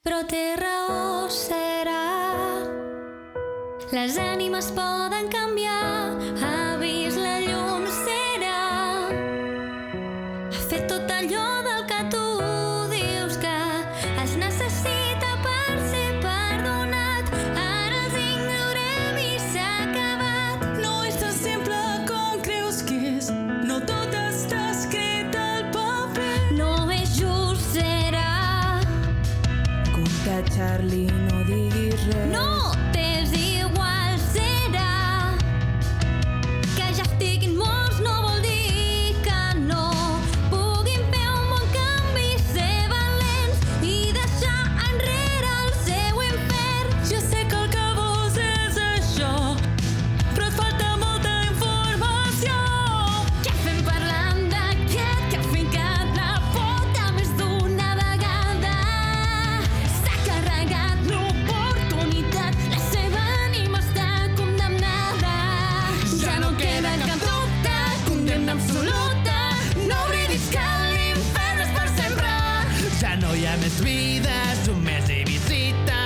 Però té raó, serà. Les ànimes poden canviar. Ha vist la llum, serà. Ha fet tot allò del que tu dius que es necessita per ser perdonat. Ara els ignorem i s'ha acabat. No és tan simple com creus que és. No tot està escrit al paper. No és just, serà. Compte, Charlie, no diguis res. No t'és igual, serà. Que ja estiguin morts no vol dir que no puguin fer un bon canvi, ser valents i deixar enrere el seu infern. Ja sé que el que vols és això, però et falta molta informació. Què fem parlant d'aquest que ha fincat la pota més d'una vegada? S'ha carregat l'oportunitat, la seva ànima està condemnada. Ja no queda cap dubte, condemna absoluta. No oblidis que l'infern és per sempre. Ja no hi ha més vida, només hi visita.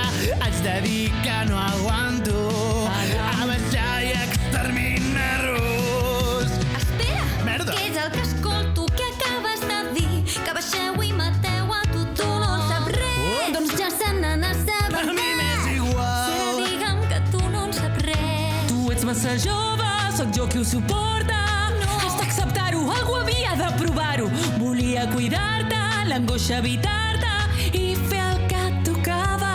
Haig de dir que no aguanto a baixar i exterminar-los. Espera, Merda. què és el que escolto? Què acabes de dir? Que baixeu i mateu a tu no saps res. Doncs ja se n'han A assabentat. mi m'és igual. Serà, digue'm que tu no en saps res. Tu ets massa jove, sóc jo qui ho suporta. No. Has d'acceptar-ho, algú havia de provar-ho. Volia cuidar-te, l'angoixa evitar-te i fer el que et tocava.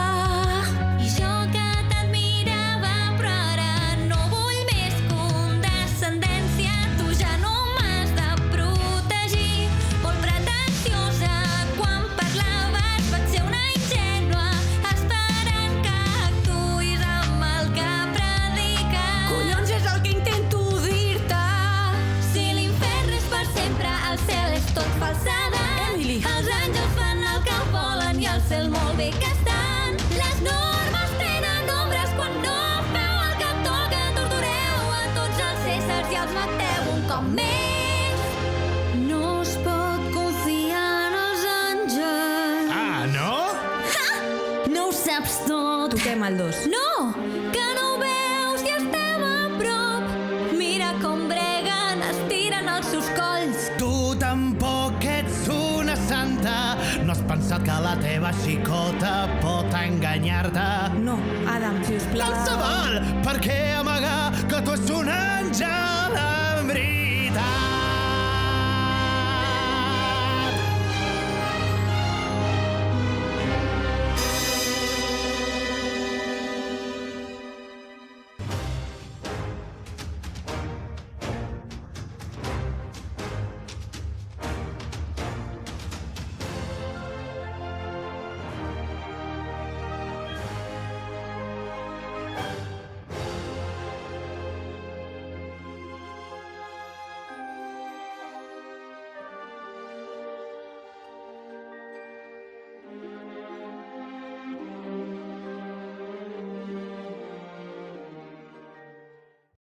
I jo que t'admirava, però ara no vull més condescendència. Tu ja no m'has de protegir. Molt pretensiosa quan parlaves, vaig ser una ingènua esperant que actuïs amb el que prediques. Collons, és el que intento dir-te. Si l'infern és per sempre, el cel és tot falsada. Emily. Els àngels fan el que volen i al cel molt bé que estan. Les normes tenen ombres quan no feu el que toca. Tortureu a tots els éssers i els mateu un cop més. No es pot confiar en els àngels. Ah, no? No ho saps tot. Toquem el 2. No, que no ho veus i estem a prop. Mira com breguen, estiren els seus colls. Tu tampoc ets una santa. No has pensat que la teva xicota pot enganyar-te? No, Adam, sisplau. Tant se val! Per què amagar que tu ets un àngel en veritat?